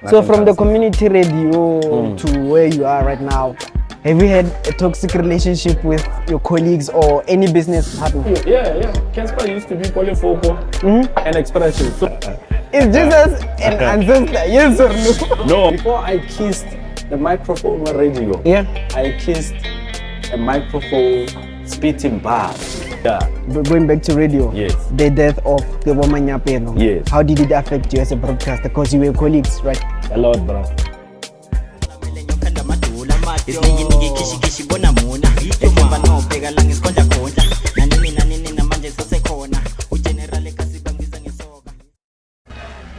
So from the community radio to where you are right now, have you had a toxic relationship with your colleagues or any business partner? Yeah. Cassper used to be Polyfoco and Expression. So, Is Jesus an ancestor? Yes or no? no, before I kissed the microphone on radio, I kissed a microphone spitting bar. Yeah. But going back to radio, Yes. the death of the woman Yapeno, Yes. how did it affect you as a broadcaster? Because you were colleagues, right? A lot, bro.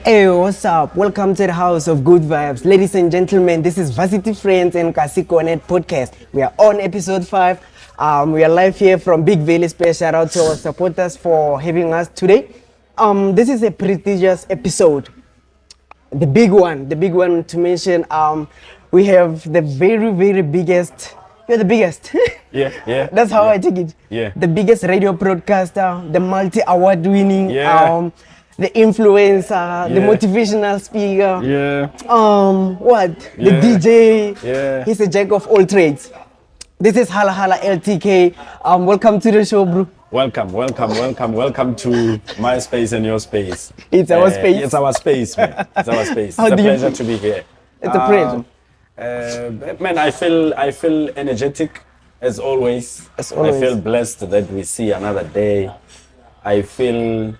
Hey, what's up? Welcome to the House of Good Vibes. Ladies and gentlemen, this is Varsity Friends and Cassper podcast. We are on episode 5. We are live here from Big Valley Space. Shout out to our supporters for having us today. This is a prestigious episode. The big one to mention. We have the very biggest. You're the biggest. Yeah. That's how I take it. Yeah. The biggest radio broadcaster, the multi-award winning, the influencer, the motivational speaker. Yeah. The DJ. Yeah. He's a jack of all trades. This is Hala LTK. Welcome to the show, bro. Welcome to my space and your space. It's our space. It's our space, man. It's our space. How It's a do you pleasure feel? to be here. It's a pleasure. Man, I feel energetic as always. As always. I feel blessed that we see another day. I feel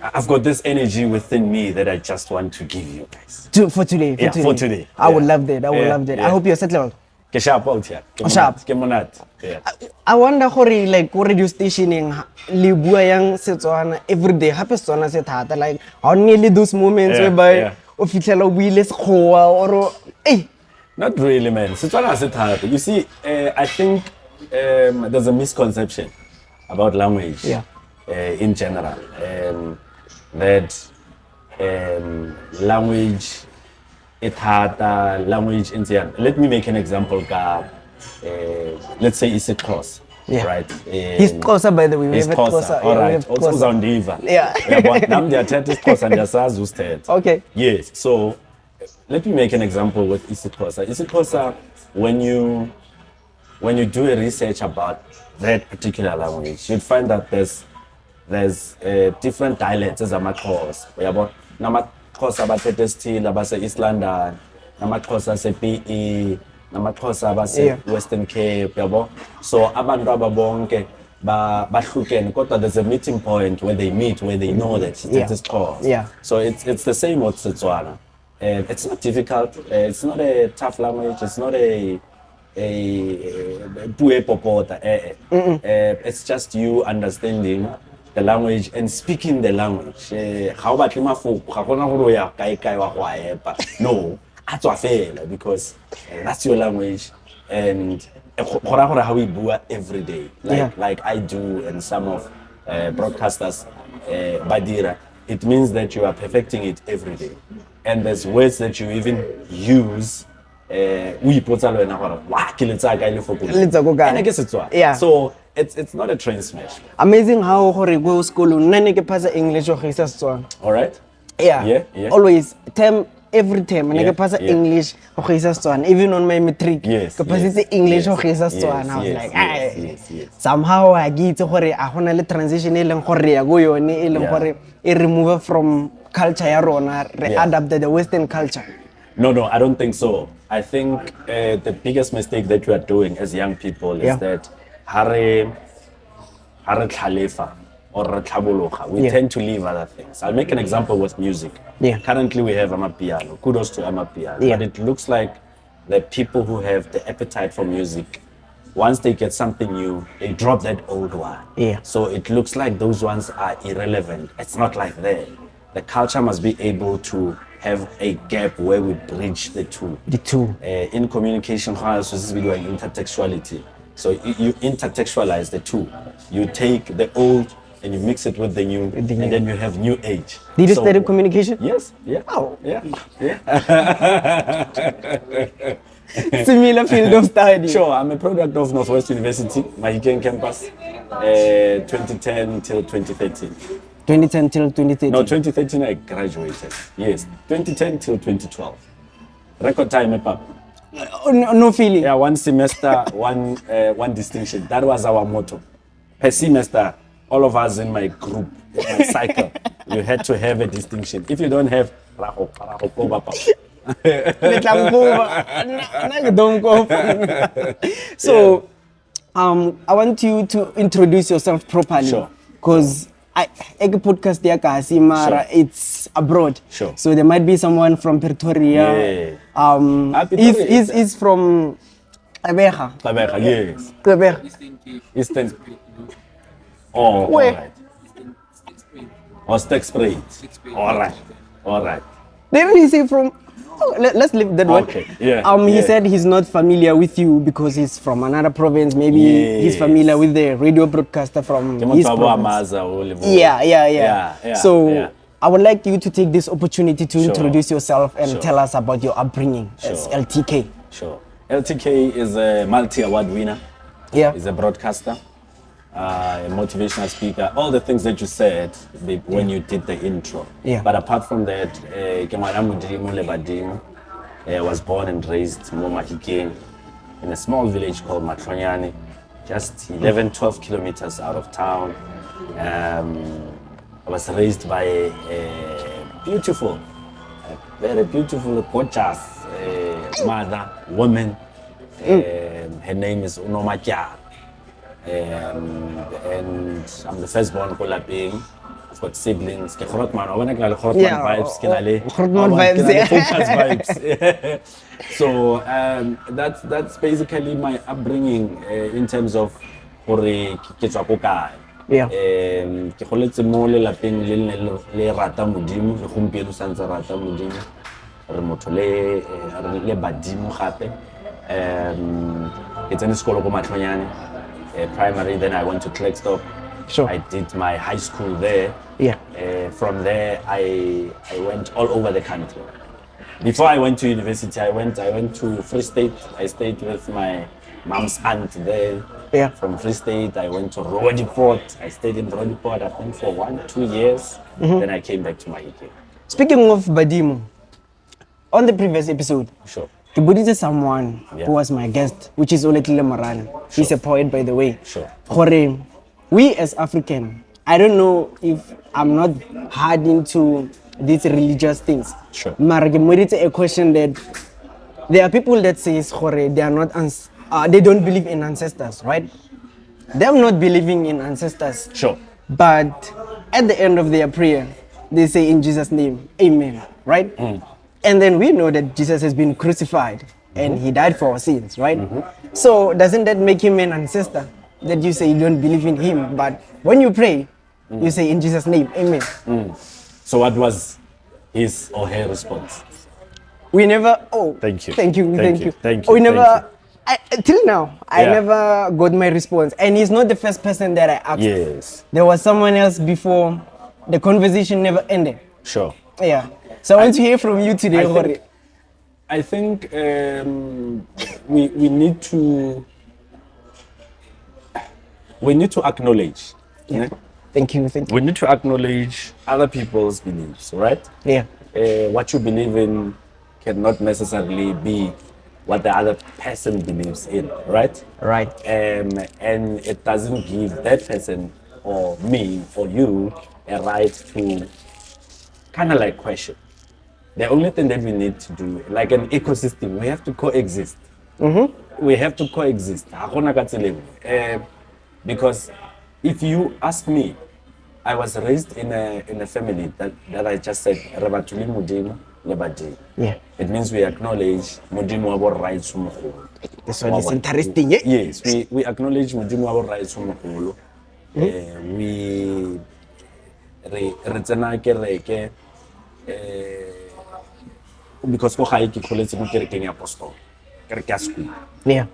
I've got this energy within me that I just want to give you guys. For today. For today. I would love that. I Yeah. hope you're settled. Ke sharp out here. Ke Sharp. monate, ke monate. Yeah. I wonder gore like ko radio stationing le bua yang Setswana every day hape Setswana se thata, like how nearly those moments whereby o fitlhela o buile sekgowa or hey. Not really, man. Setswana se thata. You see, I think there's a misconception about language in general. That language language in the let me make an example. Let's say it's a cross, right? He's Xhosa, by the way. He's Xhosa. All right. Also Zandiva. Yeah. But now they are Xhosa and just used. Okay. Yes. So let me make an example with isiXhosa. isiXhosa, when you do a research about that particular language, you'd find that there's different dialects as amaXhosa. Uyabo namaXhosa bathethe still abase East London, namaXhosa se-PE, namaXhosa abase Western Cape, yabo. So abantu ababonke bahlukene kodwa there's a meeting point where they meet, where they know that it's isiXhosa. Yeah. So it's the same with Setswana. It's not difficult. It's not a tough language. It's not a pue popota. It's just you understanding the language and speaking the language. How about no, because that's your language and how we do it every day, like I do and some of broadcasters badira. It means that you are perfecting it every day, and there's words that you even use. So it's not a train smash. Amazing how hore go school nane ke phasa English o gisa Setswana. All right. Yeah. Always every time nane ke phasa English o gisa Setswana, even on my matric ke phasitse English o gisa Setswana. I was like somehow I get hore a gona le transition e leng gore ya go yone e leng gore e remove from culture ya rona re adapt the Western culture. No, I don't think so. I think the biggest mistake that we are doing as young people is that hare tlhalefa or tlhabologa. We tend to leave other things. I'll make an example with music. Currently we have amapiano. Kudos to amapiano. But it looks like the people who have the appetite for music, once they get something new, they drop that old one. So it looks like those ones are irrelevant. It's not like that. The culture must be able to have a gap where we bridge the two. In communication, this we do intertextuality. So you intertextualize the two. You take the old and you mix it with the new, and then you have new age. Did you study communication? Yes. Yeah. Oh. Yeah. Similar field of study. Sure, I'm a product of Northwest University, Mahikeng campus, 2010 till 2013. 2010 till 2013. No, 2013 I graduated. Yes, 2010 till 2012. Record time, Papa. No feeling. Yeah, one semester, one distinction. That was our motto. Per semester, all of us in my group, in my cycle, you had to have a distinction. If you don't have, So, I want you to introduce yourself properly. Sure. Because a podcast there, Mara, Sure. it's abroad. Sure. So there might be someone from Pretoria. Yeah. He's from Abeja. Yes. Quebec. Eastern. Oh, all Where? right. Or Stack Spray. All right. Didn't he say from? Oh, let's leave that one. Okay, yeah, He yeah. said he's not familiar with you because he's from another province. Maybe he's Yes. familiar with the radio broadcaster from his province. Yeah. So yeah. I would like you to take this opportunity to Sure. introduce yourself and Sure. tell us about your upbringing as Sure. LTK. Sure. LTK is a multi-award winner. Yeah. He's a broadcaster, a motivational speaker, all the things that you said when you did the intro. Yeah. But apart from that, I was born and raised in Mahikeng in a small village called Matlonyane, just 11, 12 kilometers out of town. I was raised by a beautiful, very beautiful, gorgeous mother, woman. Her name is Unomakia. And I'm the firstborn ko lapeng. I've got siblings. Ke Grootman, when I get Grootman Yeah, vibes, ke na le Grootman vibes, yeah. focus vibes. So that's basically my upbringing in terms of hore ke tswa ko kae. Yeah. Ke goletse mo le lapeng le rata modimo le gompieno sa ntse rata modimo. Re motho le badimo gape. Ke tsene sekolo ko Matlonyane. Primary, then I went to Klerksdorp. Sure. I did my high school there. Yeah. From there, I went all over the country. Before I went to university, I went to Free State. I stayed with my mom's aunt there. Yeah. From Free State, I went to Rodiport. I stayed in Rodiport, I think, for 1-2 years. Then I came back to Mahikeng. Speaking of Badimo, on the previous episode, Sure. Kibudite someone Yeah. who was my guest, which is Oletlile Moran. He's a poet, by the way. Sure. Gore, we as African, I don't know if I'm not hard into these religious things. Sure. Mara ke moditse a question that there are people that says Gore, they are not they don't believe in ancestors, right? Them not believing in ancestors. Sure. But at the end of their prayer, they say in Jesus' name, Amen, right? And then we know that Jesus has been crucified and he died for our sins, right? So doesn't that make him an ancestor? That you say you don't believe in him, but when you pray, you say in Jesus' name, Amen. So what was his or her response? We never, Thank you. Thank you. Thank you. Thank you. We Thank never, till now, I Yeah. never got my response. And he's not the first person that I asked. Yes. There was someone else before. The conversation never ended. Sure. Yeah. So I want to hear from you today, Gore. I think we need to acknowledge. Yeah. Thank you. We need to acknowledge other people's beliefs, right? Yeah. What you believe in cannot necessarily be what the other person believes in, right? Right. And it doesn't give that person or me or you a right to kind of like question. The only thing that we need to do, like an ecosystem, we have to coexist. We have to coexist. Because if you ask me, I was raised in a family that I just said, Rabatuli Mudim, Lebadi. Yeah. It means we acknowledge Mudim Wabo rights. This one is interesting. Yeah. Yes, we acknowledge Mudim Wabo rights. We because ko gae ke kholetse mo kerekeng ya apostol kereke ya school. Yeah.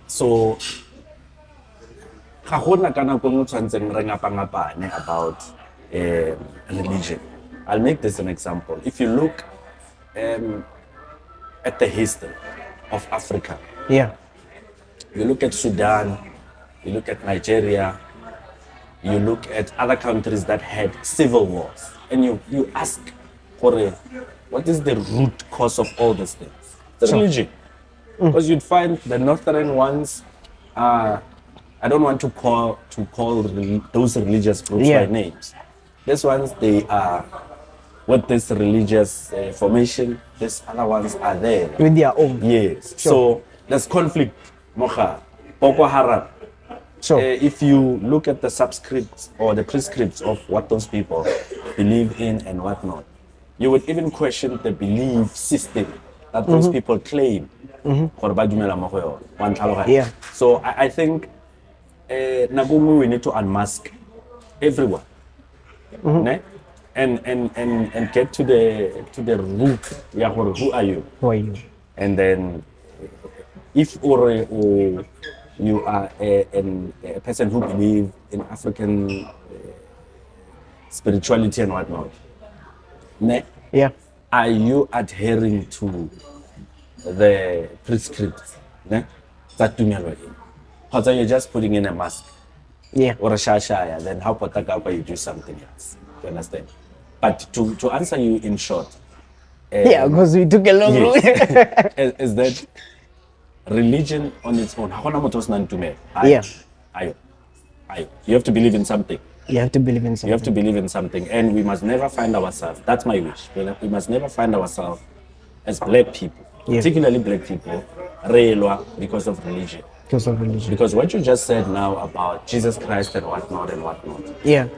So ga gona kana go mo tshwantseng re ngapangapane about religion. I'll make this an example. If you look at the history of Africa, Yeah. you look at Sudan, you look at Nigeria, you look at other countries that had civil wars, and you ask, what is the root cause of all these things? It's religion. Because you'd find the northern ones are, I don't want to call those religious groups by names. These ones, they are with this religious formation. These other ones are there with their own. Yes. So there's conflict. Mocha, Boko Haram. If you look at the subscripts or the prescripts of what those people believe in and whatnot, you would even question the belief system that those people claim. Yeah. So I think Nagumu, we need to unmask everyone, ne? and get to the root. Who are you? Who are you? And then, if you are a person who believes in African spirituality and whatnot, ne? Yeah. Are you adhering to the prescripts? Ne? That because you're just putting in a mask. Yeah. Or a shashaya, then how you do something else. You understand? But to answer you in short, yeah, because we took a long road. is that religion on its own? Yeah. You have to believe in something. You have to believe in something. You have to believe in something, and we must never find ourselves. That's my wish. We must never find ourselves as black people, particularly black people, because of religion. Because of religion. Because what you just said now about Jesus Christ and whatnot. Yeah.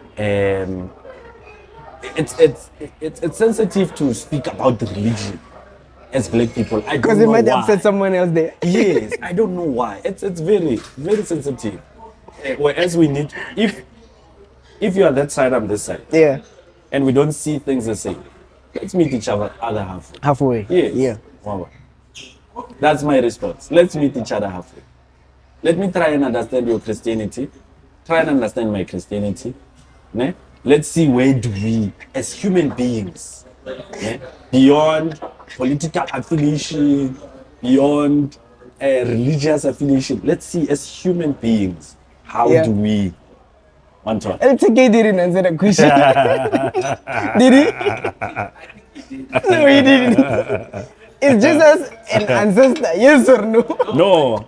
It's sensitive to speak about the religion as black people. I don't know why. Because it might upset someone else there. Yes, I don't know why. It's very, very sensitive. Whereas we need, if you are that side, I'm this side. Yeah. And we don't see things the same, let's meet each other halfway. Yes. Yeah. Wow. That's my response. Let's meet each other halfway. Let me try and understand your Christianity. Try and understand my Christianity. Ne? Let's see where do we, as human beings, beyond political affiliation, beyond religious affiliation, let's see as human beings, how do we want to... LTK didn't answer the question. Did he? No, he didn't. Is Jesus an ancestor? Yes or no? No.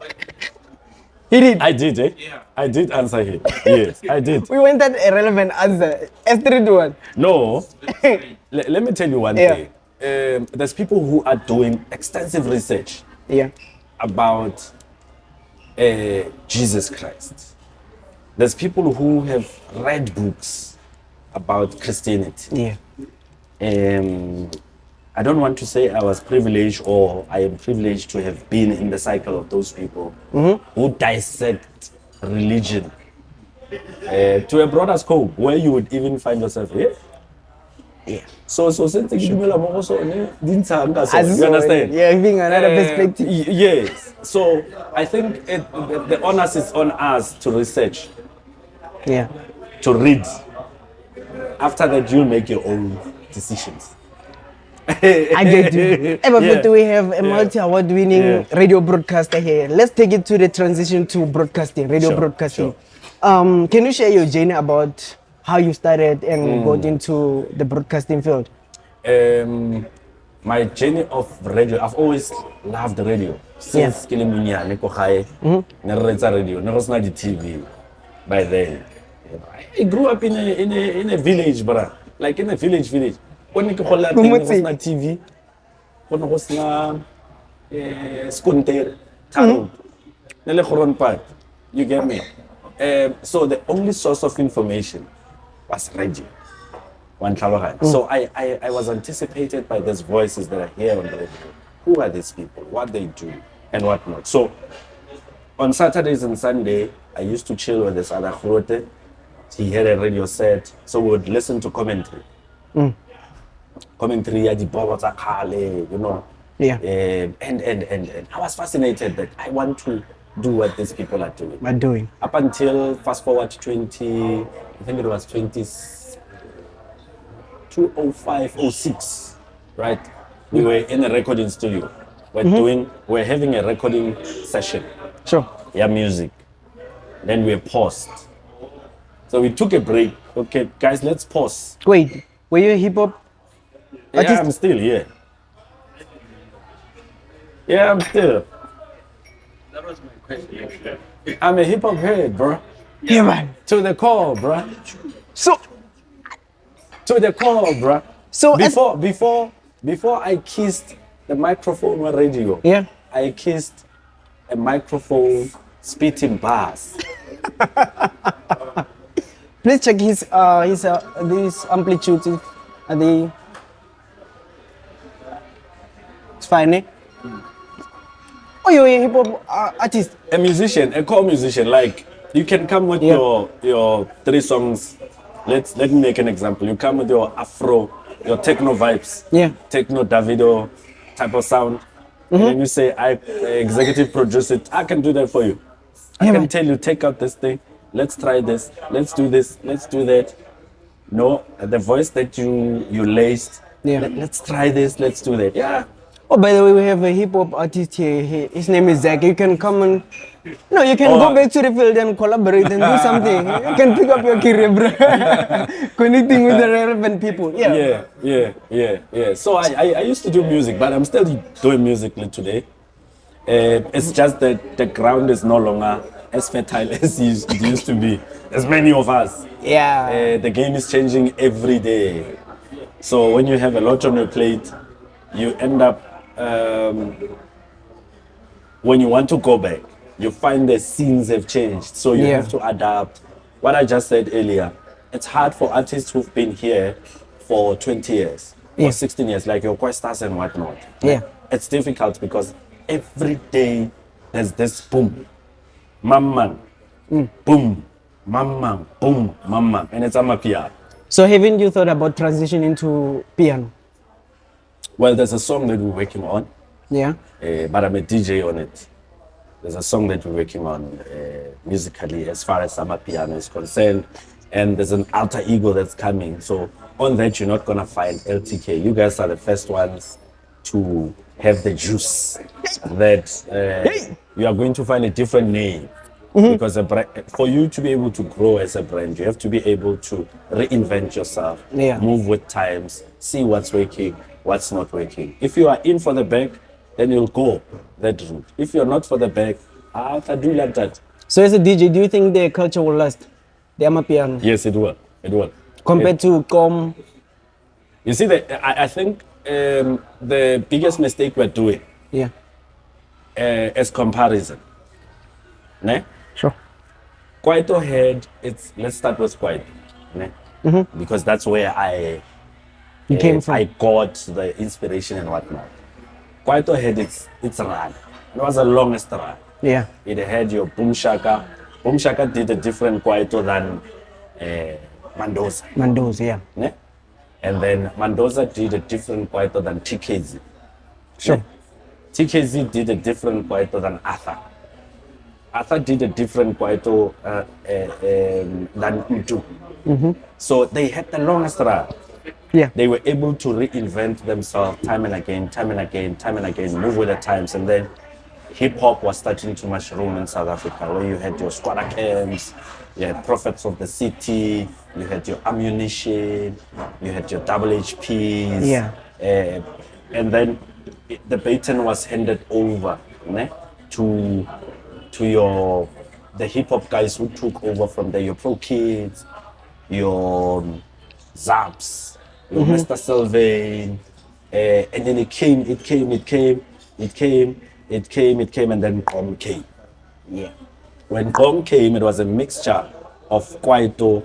He did. I did, Yeah. I did answer him. Yes, I did. We went at a relevant answer. S3 to 1. No. Let me tell you one thing. There's people who are doing extensive research about Jesus Christ. There's people who have read books about Christianity. I don't want to say I was privileged or I am privileged to have been in the cycle of those people who dissect religion to a broader scope where you would even find yourself here. So since you understand? Yeah, having another perspective. Yes. So I think the onus is on us to research. To read. After that, you'll make your own decisions. I get you. But we have a multi-award winning radio broadcaster here. Let's take it to the transition to broadcasting, radio broadcasting. Can you share your journey about how you started and got into the broadcasting field? My journey of radio, I've always loved radio. Since Kilimunya, radio, never saw the TV by then. I grew up in a village, brother. Like in a village. When you call that TV, when was na skunter, tarot, nele khoron part, you get me. So the only source of information was radio. So I was anticipated by these voices that I hear on the radio. Who are these people? What they do and whatnot. So on Saturdays and Sunday, I used to chill with this other khote. He had a radio set, so we would listen to commentary. Commentary at the Hala, you know. And I was fascinated that I want to do what these people are doing. Up until fast forward 20, I think it was 2005, 06, right? We were in a recording studio. We're having a recording session. Sure. Music. Then we paused. So we took a break. Okay, guys, let's pause. Wait, were you a hip hop Yeah, artist? I'm still here. Yeah, I'm still. That was my question. I'm a hip hop head, bro. Yeah, man. To the core, bro. So, To the core, bro. So as- Before I kissed the microphone on radio, yeah. I kissed a microphone spitting bars. Please check his these amplitudes. Are they? It's fine, eh? Oh, you're a hip hop artist. A musician, a core musician, like you can come with Yeah. your 3 songs. Let me make an example. You come with your Afro, your techno vibes, Yeah. techno Davido type of sound, and then you say I executive produce it. I can do that for you. I Yeah, can man. tell you take out this thing. Let's try this. Let's do this. Let's do that. No, the voice that you laced. Yeah. Let's try this. Let's do that. Yeah. Oh, by the way, we have a hip hop artist here. His name is Zach. You can come and you can Oh, go back to the field and collaborate and do something. You can pick up your career, bro. Connecting with the relevant people. Yeah. Yeah. So I used to do music, but I'm still doing music today. It's just that the ground is no longer as fertile as it used to be. As many of us. Yeah. The game is changing every day. So when you have a lot on your plate, you end up, when you want to go back, you find the scenes have changed. So you Yeah. have to adapt. What I just said earlier, it's hard for artists who've been here for 20 years Yeah. or 16 years, like your Questas and whatnot. Yeah. It's difficult because every day there's this boom, mamman, boom, mamman, boom, mamman, and it's Amapiano. So haven't you thought about transitioning to piano? Well, there's a song that we're working on, Yeah. but I'm a DJ on it. There's a song that we're working on musically as far as Amapiano is concerned, and there's an alter ego that's coming. So on that, you're not gonna find LTK. You guys are the first ones to have the juice that you are going to find a different name. Because for you to be able to grow as a brand, you have to be able to reinvent yourself, Yeah. move with times, see what's working, what's not working. If you are in for the bag, then you'll go that route. If you're not for the bag, I do like that. So as a DJ, do you think the culture will last? The Amapiano Yes, it will. It will. compared to Com? You see, I think the biggest mistake we're doing Yeah. is comparison. Ne? Sure. Kwaito had let's start with Kwaito, ne? Because that's where I came from. I got the inspiration and whatnot. Kwaito had its run. It was the longest run. Yeah. It had your Boom Shaka. Boom Shaka did a different Kwaito than Mendoza. Mandos, yeah. Ne? And then Mendoza did a different Kwaito than TKZ. Sure. Ne? TKZ did a different Kwaito than Arthur. Arthur did a different Kwaito than Utu. So they had the longest run. Yeah. They were able to reinvent themselves time and again, move with the times. And then hip hop was starting to mushroom in South Africa, where you had your squatter camps, you had Prophets of the City, you had your Ammunition, you had your Double HPs. Yeah. And then the baton was handed over, ne, to the hip hop guys who took over from there, your Pro Kids, your Zaps, your Mr. Sylvain, and then it came, and then Gqom came. Yeah. When Gqom came, it was a mixture of Kwaito,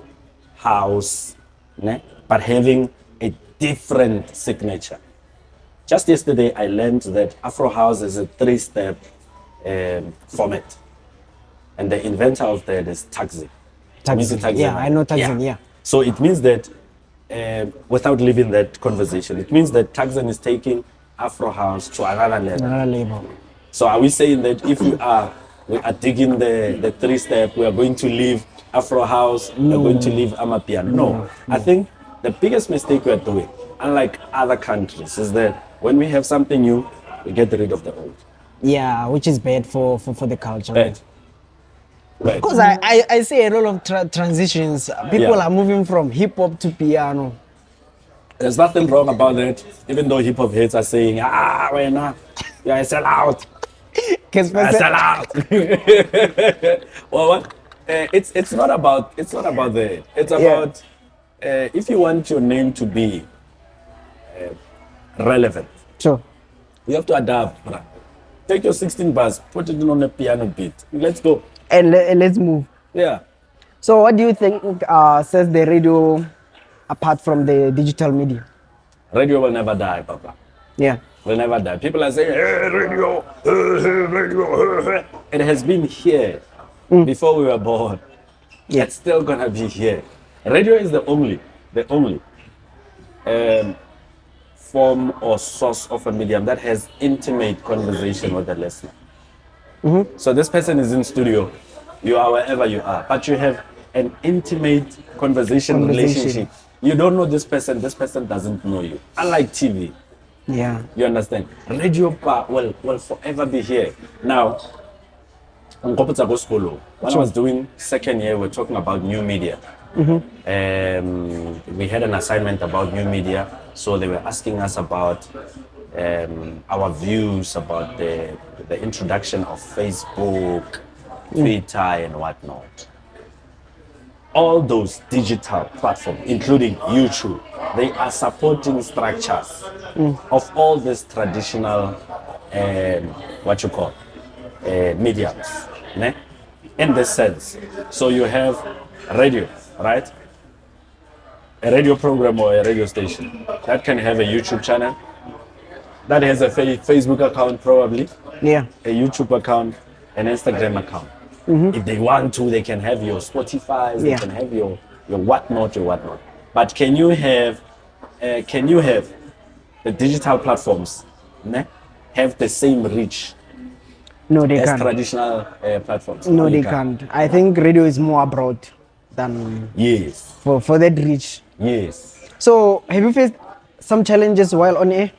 house, ne, but having a different signature. Just yesterday, I learned that Afro House is a 3-step format. And the inventor of that is Taxi. Taxi. Yeah, I know Taxi, yeah. So it means that, without leaving that conversation, it means that Taxan is taking Afro House to another level. Another label. So are we saying that if we are digging the 3-step, we are going to leave Afro House, we are going to leave Amapiano? No. I think the biggest mistake we are doing, unlike other countries, is that when we have something new, we get rid of the old. Yeah, which is bad for the culture. Bad. Right. Because I see a lot of transitions. People Yeah. are moving from hip hop to piano. There's nothing wrong about that, even though hip hop heads are saying, we're not, you're a sellout. Cassper A said- sellout. Well, what? It's not about that. It's about if you want your name to be relevant, Sure. you have to adapt. Bruh. Take your 16 bars, put it on a piano beat. Let's go. And let's move. Yeah. So, what do you think sets the radio apart from the digital media? Radio will never die, Papa. Yeah. Will never die. People are saying, hey, radio, radio. It has been here before we were born. Yeah. It's still gonna be here. Radio is the only form or source of a medium that has intimate conversation with the listener. So this person is in studio, you are wherever you are, but you have an intimate conversation. Relationship. You don't know this person doesn't know you. Unlike TV, Yeah. you understand? Radio will forever be here. Now, when I was doing second year, we're talking about new media. We had an assignment about new media, so they were asking us about our views about the introduction of Facebook, Twitter, and whatnot. All those digital platforms, including YouTube, they are supporting structures of all these traditional, mediums, ne? In this sense. So you have radio, right? A radio program or a radio station that can have a YouTube channel, that has a Facebook account probably, Yeah. a YouTube account, an Instagram account. If they want to, they can have your Spotify, they Yeah. can have your whatnot, your whatnot. But can you have the digital platforms ne, have the same reach No, they as can't. traditional platforms? No, you they can't. can't. I think radio is more abroad than Yes, for that reach. yes. So, have you faced some challenges while on air?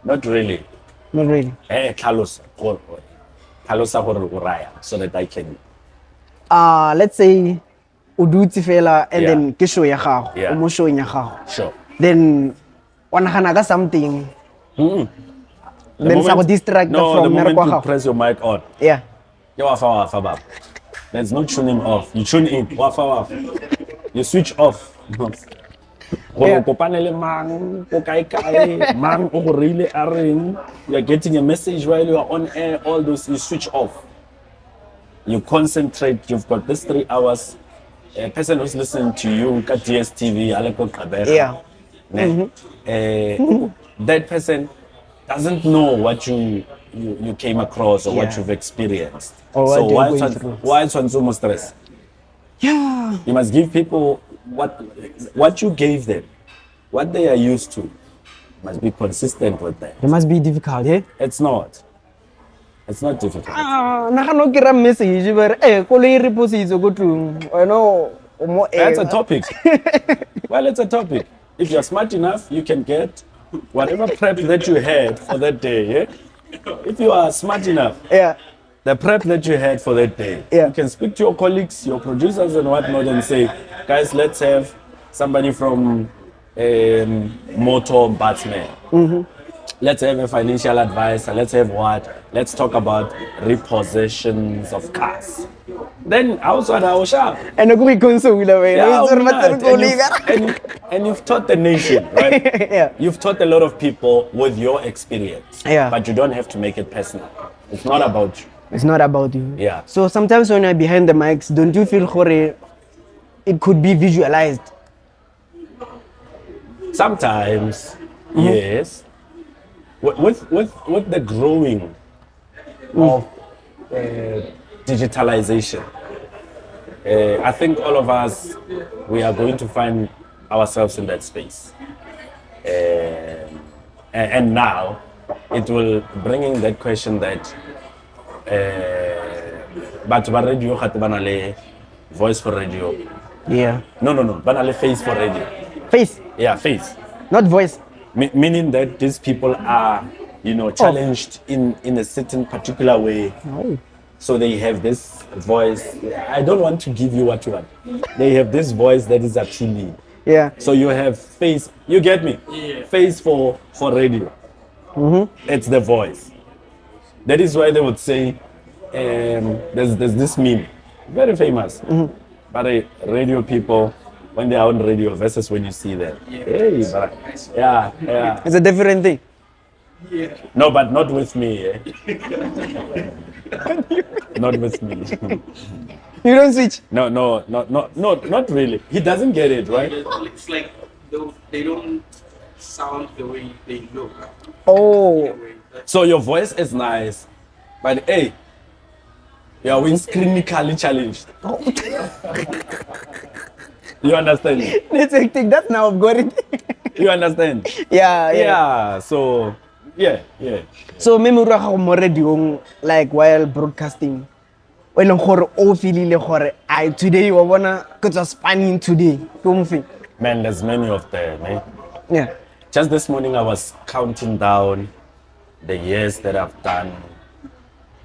Not really. Not really. Tlhalosa gore o raya, so that I can. Let's say o dutse fela and Yeah. then ke show ya gago, Yeah. o mo showing ya gago. Sure. Then wa nagana ka something. Then sa go distract no, from the moment mmereko wa you gago. press your mic on, Yeah. you wafa baba. There's no tuning off. You tune in, wafa. You switch off. Yeah. You're getting a message while you are on air, all those, you switch off. You concentrate, you've got this 3 hours. A person who's listening to you, got DSTV, Yeah. that person doesn't know what you came across or what Yeah. you've experienced. Or what So they're why going through. it's so much stress? Yeah. You must give people what you gave them, what they are used to. Must be consistent with that. It must be difficult, eh? It's not difficult. Nagano kira message but koloi re positse go tlong. Wena o mo That's a topic. Well, it's a topic. If you're smart enough, you can get whatever prep that you had for that day. Yeah? If you are smart enough, Yeah. the prep that you had for that day, Yeah. you can speak to your colleagues, your producers, and whatnot, and say, guys, let's have somebody from motor batsman. Let's have a financial advisor. Let's have what? Let's talk about repossessions of cars. Then outside our shop. And go be console wena. Yeah, It's why not not? matter go liga. And you've taught the nation, right? Yeah. You've taught a lot of people with your experience. Yeah. But you don't have to make it personal. It's not about you. It's not about you. Yeah. So sometimes when you're behind the mics, don't you feel gore it could be visualized? Sometimes, yes. With the growing of digitalization, I think all of us, we are going to find ourselves in that space. And now, it will bring in that question that but radio kgate ba na le voice for radio. Yeah. No, ba na le face for radio. Face, Yeah, face. not voice. Meaning that these people are, challenged in a certain particular way. Oh. So they have this voice. I don't want to give you what you want. They have this voice that is appealing. Yeah. So you have face. You get me? Yeah. Face for radio. It's the voice. That is why they would say, there's this meme, very famous. But radio people, when they are on radio versus when you see them. Hey, but, yeah. It's a different thing. Yeah. No, but not with me. Not with me. You don't switch. No, not really. He doesn't get it, right? It's like they don't sound the way they look. Oh. So your voice is nice, but hey, you are clinically challenged. You understand? That's hectic. That's now I've got it. You understand? yeah. Yeah. So yeah. So memory ga mo radio like while broadcasting. O leng gore o feelile gore I today wa bona ke tswa spanning today. Ke mo fe? Man, there's many of them, eh? Yeah. Just this morning I was counting down the years that I've done.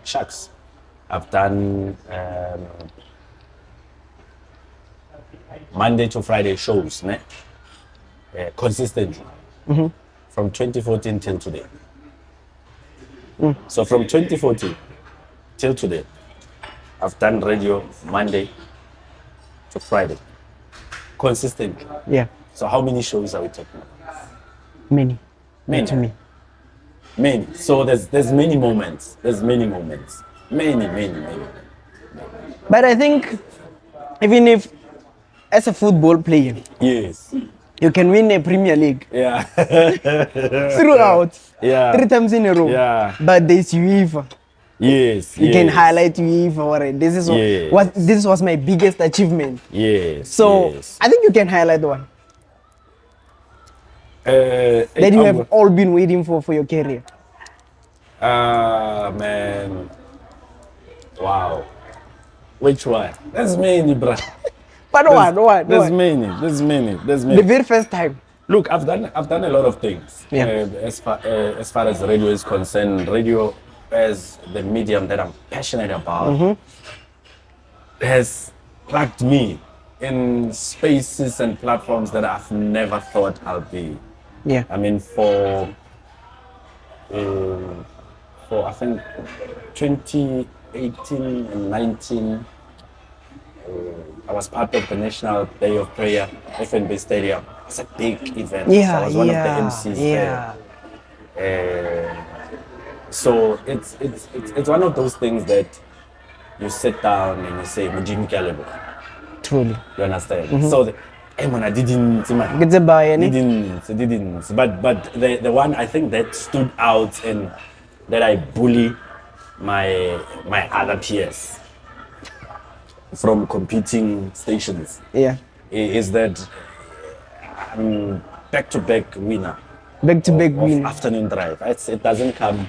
Shucks. I've done Monday to Friday shows, ne? Consistently. From 2014 till today. So from 2014 till today, I've done radio Monday to Friday. Consistently. Yeah. So how many shows are we talking about? Many. Many. To me. Many. So there's many moments. There's many moments. Many. But I think even if as a football player, Yes. you can win a Premier League Yeah. throughout. Yeah. 3 times in a row. Yeah. But there's UEFA. Yes. You can highlight UEFA or this is Yes. what this was my biggest achievement. Yes. So yes. I think you can highlight one that you have all been waiting for your career. Man. Wow. Which one? There's many, bruh. But what? There's many. The very first time. Look, I've done a lot of things. Yeah. As far as radio is concerned, radio as the medium that I'm passionate about has plugged me in spaces and platforms that I've never thought I'll be. Yeah. I mean, for I think 2018 and 19. I was part of the National Day of Prayer, FNB Stadium. It's a big event. Yeah, I was one of the MCs yeah. there. So it's one of those things that you sit down and you say, "Mujimi Kalebo." Truly. You understand? So, I didn't. Get the buy any? Didn't. But the one I think that stood out and that I bully my other peers from competing stations. Yeah. Is that I'm back-to-back winner. Back-to-back of winner. afternoon drive. It doesn't come.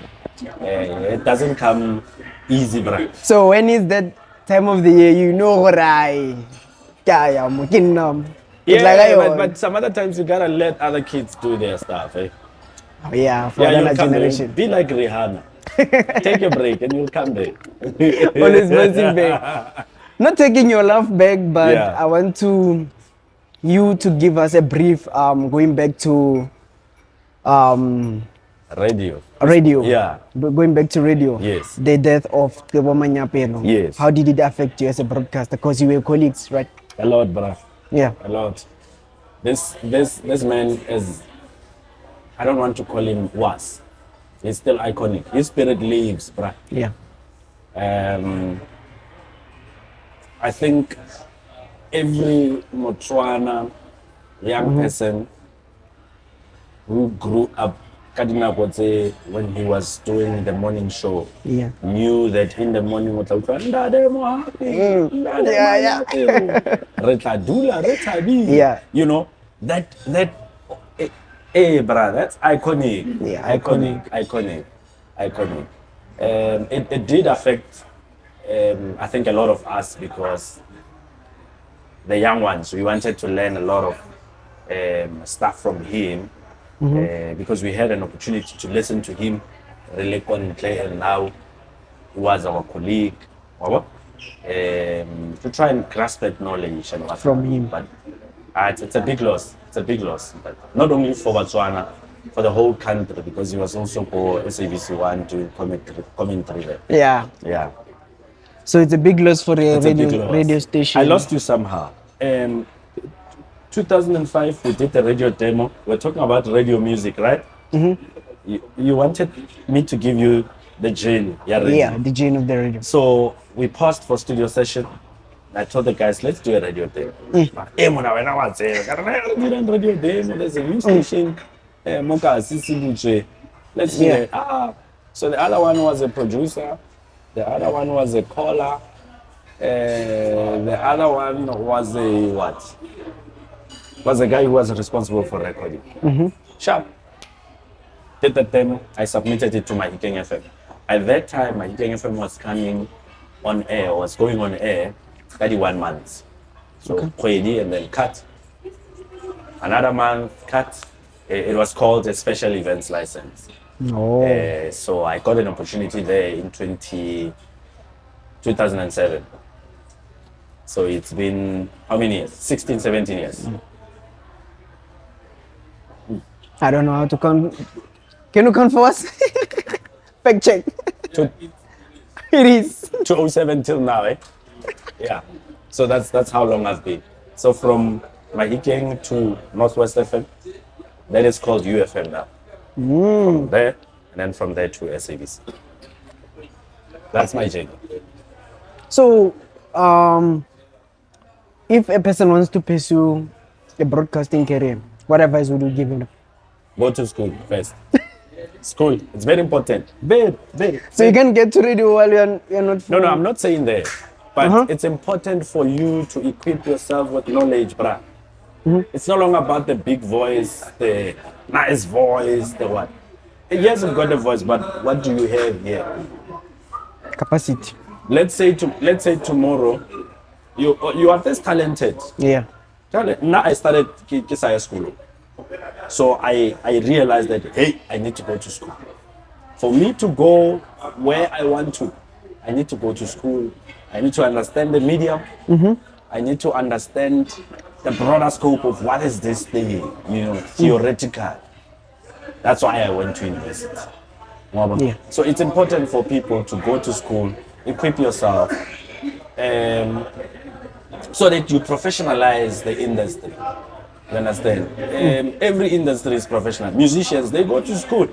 It doesn't come easy, bro. So when is that time of the year you know what I Yeah, but some other times you gotta let other kids do their stuff, eh? Yeah, for Yeah, another you'll come there. generation. Be like Rihanna. Take a break and you'll come there. Always bouncing back. Not taking your laugh back, but Yeah. I want you to give us a brief going back to Radio. radio. Yeah. Going back to radio. Yes. The death of Tebo Manyapelo. Yes. How did it affect you as a broadcaster? Because you were colleagues, right? A lot, bruh. Yeah. A lot. This man is, I don't want to call him worse. He's still iconic. His spirit lives, bruh. Yeah. I think every Motswana young person who grew up when he was doing the morning show Yeah. knew that in the morning Yeah. you know that hey brother, that's iconic. Yeah, iconic. It did affect I think a lot of us because the young ones, we wanted to learn a lot of stuff from him because we had an opportunity to listen to him really and now he was our colleague. To try and grasp that knowledge and what From him. But it's a big loss. It's a big loss. But not only for Botswana, for the whole country, because he was also for SABC1 doing commentary there. Yeah. Yeah. So it's a big loss for a It's a big loss. radio station. I lost you somehow. 2005, we did the radio demo. We're talking about radio music, right? You wanted me to give you the gene. Yeah, the gene of the radio. So we paused for studio session. I told the guys, let's do a radio demo. Radio demo. There's a new station. Let's do it. So the other one was a producer. The other one was a caller. The other one was a what? Was a guy who was responsible for recording. Sharp. Did the demo. I submitted it to my Mahikeng FM. At that time, my Mahikeng FM was coming on air, was going on air 31 months. So, Kwedi and then cut. Another month, cut. It was called a special events license. So I got an opportunity there in 2007. So it's been how many years? 16, 17 years. I don't know how to count. Can you count for us? Fact check. It is 2007 till now, eh? Yeah. So that's how long I've been. So from Mahikeng to Northwest FM, that is called UFM now. From there, and then from there to SABC. That's my journey. So, if a person wants to pursue a broadcasting career, what advice would you give him? Go to school first. School, it's very important. Very. So you can get to radio while you're not. No, I'm not saying that. But it's important for you to equip yourself with knowledge, bruh. It's no longer about the big voice, the nice voice, the what. Yes, you've got the voice, but what do you have here? Capacity. Let's say tomorrow, you are this talented. Yeah. Now I started Kisaya school. So I realized that, hey, I need to go to school. For me to go where I want to, I need to go to school. I need to understand the medium. I need to understand the broader scope of what is this thing, theoretical. That's why I went to university. Yeah. So it's important for people to go to school, equip yourself, so that you professionalize the industry. You understand? Every industry is professional. Musicians, they go to school.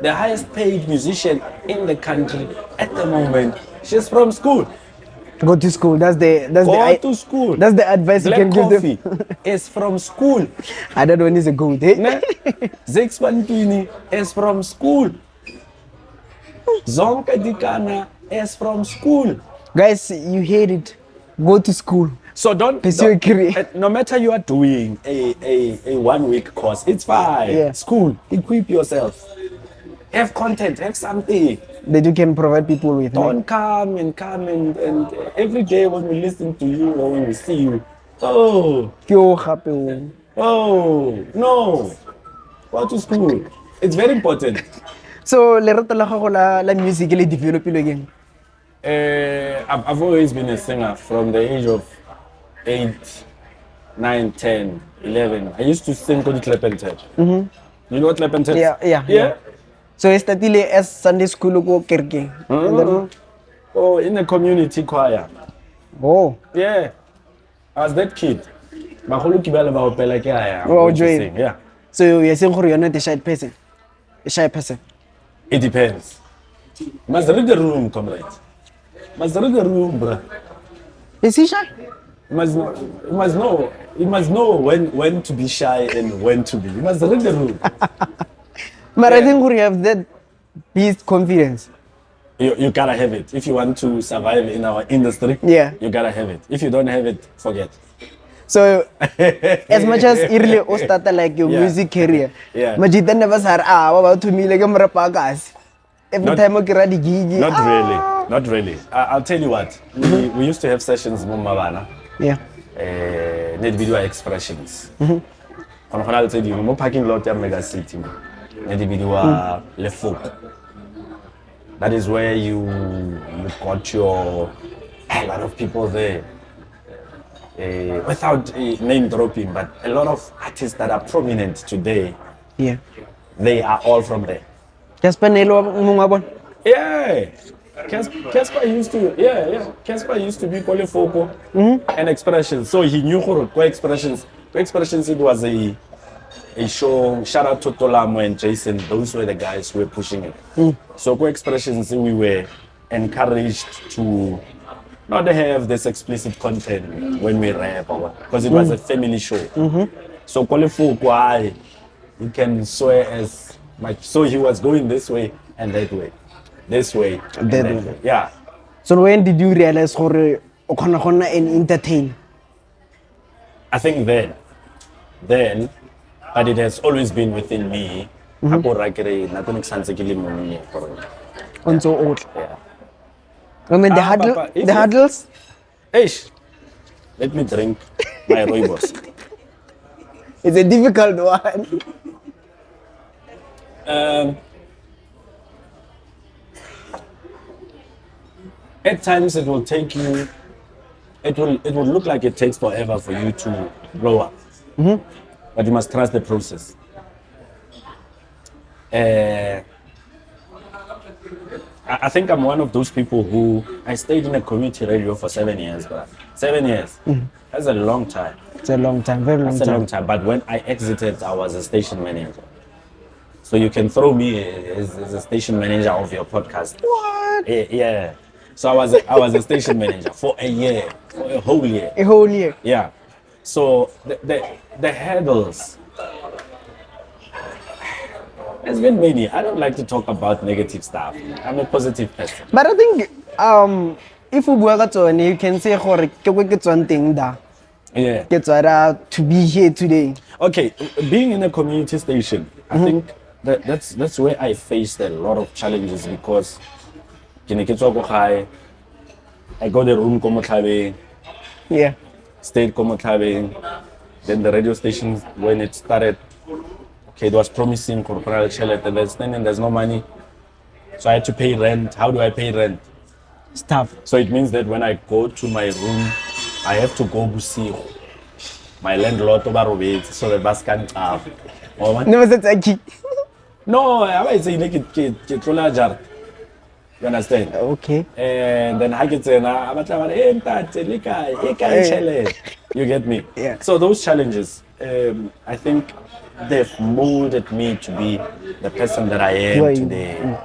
The highest paid musician in the country at the moment, she's from school. Go to school. Go to school. That's the advice Black you can coffee give them. is from school. I don't know when is a good day. Zexpantini is from school. Zonka Dikana is from school. Guys, you heard it. Go to school. So don't pursue a career. No matter you are doing a 1 week course, it's fine. Yeah. School, equip yourself. Have content, have something. That you can provide people with. Don't come and every day when we listen to you or when we see you, no. Go to school. It's very important. So, lerato la gago la music le develop again. I've always been a singer from the age of 8, 9, 10, 11. I used to sing Kodi Klepentet. You know what Klepentet is? Yeah. So you started as Sunday school go kerke. Oh, in a community choir. Oh. Yeah. I was that kid. Yeah. So you're saying you're not a shy person? A shy person? It depends. You must read the room, comrade. You must read the room, bro. Is he shy? You must know when to be shy and when to be. You must read the room. But I think we have that beast confidence. You gotta have it. If you want to survive in our industry, you gotta have it. If you don't have it, forget. So, as much as early you started like your music career, Majita never said, what about to me like a marapagas? Every time I get the gigi. Not really. I'll tell you what. We used to have sessions Mumavana. Yeah. Need video expressions. I'll tell you, more parking lot at Mega City. Need video le folk. That is where you got your a lot of people there. Without name dropping, but a lot of artists that are prominent today, Yeah. they are all from there. Cassper Nelo Mungabon. Yeah. Cassper used to, Cassper used to be Kolefoko and Expressions. So he knew Expressions. Expressions, it was a show. Shout out to Tolamo and Jason. Those were the guys who were pushing it. So Expressions, we were encouraged to not have this explicit content when we rap or what, because it was a family show. So Kolefoko, you can swear as much. So he was going this way and that way. This way. And that way. Yeah. So when did you realize gore o khona gonna entertain? I think then, but it has always been within me. Ako ra kere nato nagsanse ke le monnye gore. On so old. Yeah. I mean Papa, the hurdles. Eish. Let me drink my rooibos. It's a difficult one. At times it will take you, it will look like it takes forever for you to blow up. But you must trust the process. I think I'm one of those people who, I stayed in a community radio for 7 years, but 7 years, that's a long time. It's a long time, very long That's a time. long time. But when I exited, I was a station manager. So you can throw me as a station manager of your podcast. What? Yeah. So I was a station manager for a year, for a whole year. A whole year. Yeah. So the hurdles. There's been many. I don't like to talk about negative stuff. I'm a positive person. But I think if we bua ka tsone, you can say gore ke go ke tswang teng da. Yeah. Ke tswara to be here today. Okay, being in a community station, I think that's where I faced a lot of challenges because I got a room ko Motlhabeng, Yeah. stayed ko Motlhabeng. Then the radio station, when it started, okay, it was promising corporal chelet, and there's no money. So I had to pay rent. How do I pay rent? Stuff. So it means that when I go to my room, I have to go busigo. My landlord over robetse so that bus can up. Never said Aki. No, I say like it jar. You understand? Okay. And then I get you get me? Yeah. So those challenges, I think they've molded me to be the person that I am Who are you? today.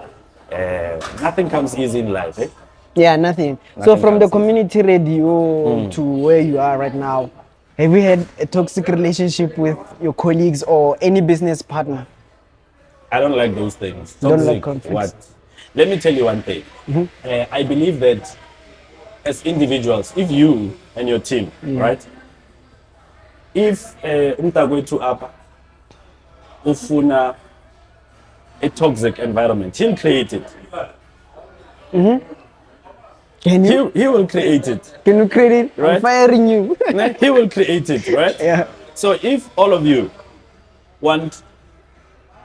Nothing comes easy in life, eh? Yeah, nothing. So Nothing from the else. community radio to where you are right now, have you had a toxic relationship with your colleagues or any business partner? I don't like those things. You don't like Toxic, conflicts? what? Let me tell you one thing. I believe that as individuals, if you and your team, right? If umtagwethu apa ufuna a toxic environment, he'll create it. Can you He will create it. can you create it? I'm Right. firing you. He will create it, right? Yeah. So if all of you want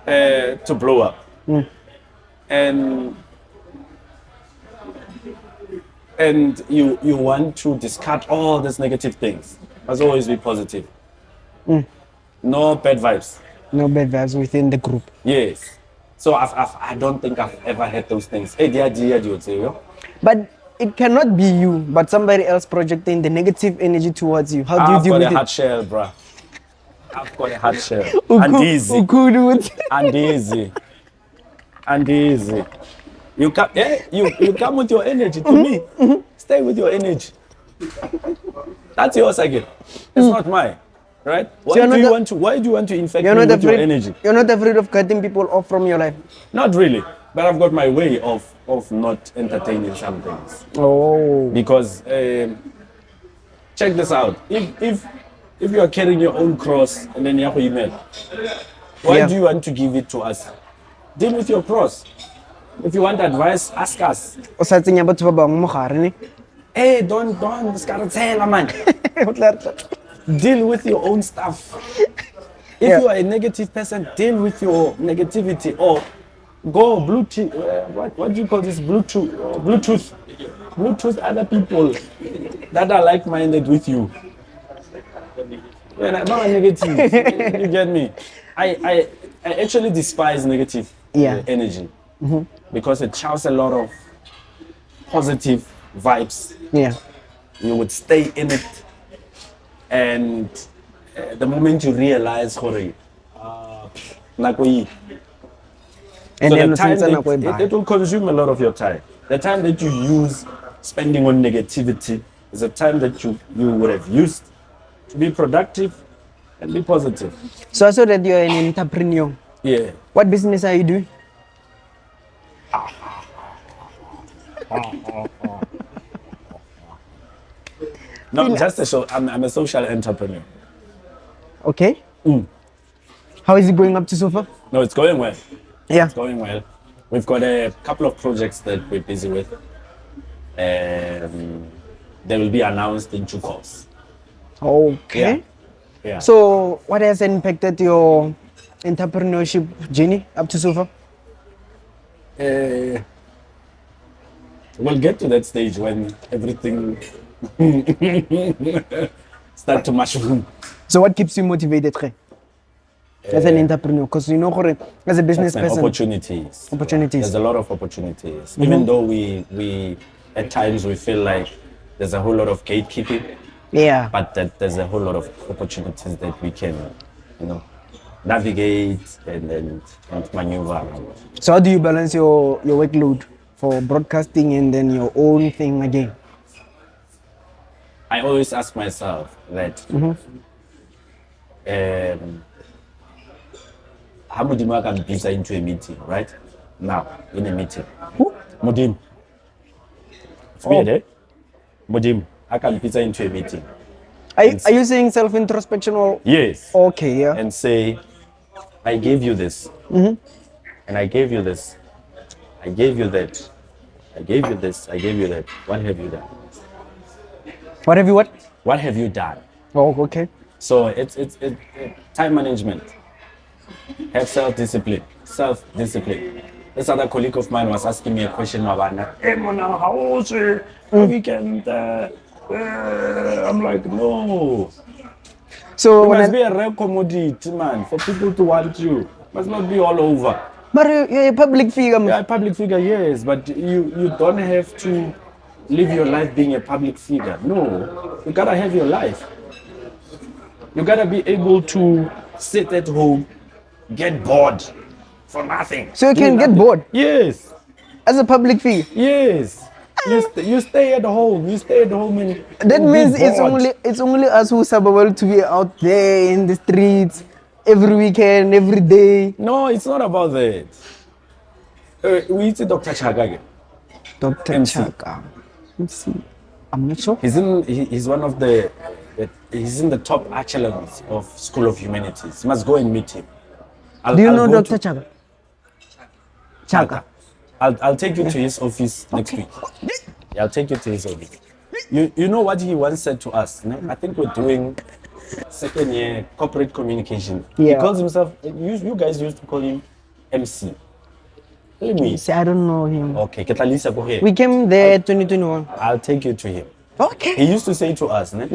to blow up and you want to discard all these negative things, must always be positive. No bad vibes. No bad vibes within the group. Yes. So I don't think I've ever had those things. But it cannot be you, but somebody else projecting the negative energy towards you. How do you I've deal got with a it? hard shell, bruh. I've got a hard shell. And easy. And easy. And easy. You come, you come with your energy to me. Stay with your energy. That's yours again. It's not mine, right? Why you're do not you a- want to? Why do you want to infect You're me not with your afraid. energy? You're not afraid of cutting people off from your life. Not really, but I've got my way of not entertaining some things Oh. because check this out. If you are carrying your own cross and then you have email, why Yeah. do you want to give it to us? Deal with your cross. If you want advice, ask us. O sa tsenya batho ba bangwe mo gare ne? Hey, don't scaratella, man. Deal with your own stuff. If Yeah. you are a negative person, deal with your negativity or go Bluetooth. What do you call this? Bluetooth. Bluetooth other people that are like-minded with you. Not negative. You get me? I actually despise negative energy because it shouts a lot of positive vibes. Yeah. You would stay in it, and the moment you realize, sorry, nakoi. And So then the time it it will consume a lot of your time. The time that you use spending on negativity is a time that you would have used to be productive and be positive. So I saw that you're an entrepreneur. Yeah. What business are you doing? No, I'm a social entrepreneur. Okay. How is it going up to so far? No, it's going well. Yeah. It's going well. We've got a couple of projects that we're busy with. They will be announced in due course. Okay. Yeah. So what has impacted your entrepreneurship journey up to so far? We'll get to that stage when everything start to mushroom. So what keeps you motivated, Khe? As an entrepreneur? Because you know, Kore, as a business person. Opportunities. Opportunities. There's a lot of opportunities. Even though we at times we feel like there's a whole lot of gatekeeping. Yeah. But that there's a whole lot of opportunities that we can, navigate and maneuver around. So how do you balance your workload for broadcasting and then your own thing again? I always ask myself that how Modimo can be into a meeting, right? Now, in a meeting. Modim. It's weird, eh? Modim, I can pizza into a meeting. Are you saying self-introspection or? Yes. Okay, yeah. And say, I gave you this. And I gave you this. I gave you that. I gave you this. I gave you that. What have you done? What have you what? What have you done? Oh, okay. So it's time management. Have self-discipline. Self-discipline. This other colleague of mine was asking me a question about, hey, Mona, how was your weekend? I'm like, no. So You when must be a rare commodity, man, for people to want you. Must not be all over. But you're a public figure. Yeah, a public figure, yes, but you don't have to live your life being a public figure. No, you gotta have your life. You gotta be able to sit at home, get bored for nothing. So you can get bored? Yes. As a public figure? Yes. You stay at home. You stay at home and that means be bored. it's only us who's able to be out there in the streets every weekend, every day. No, it's not about that. We see Dr. Chagage. Dr. MC. Chaka. MC. I'm not sure. He's one of he's in the top echelons of School of Humanities. You must go and meet him. Do you know Dr. Chaka? Chaka. I'll take you to his office next week. Yeah, I'll take you to his office. You know what he once said to us? No? I think we're doing second year corporate communication. Yeah. He calls himself, you guys used to call him MC. Tell me. See, I don't know him. Okay, Ketalisa, go ahead. We came there 2021. I'll take you to him. Okay. He used to say to us, being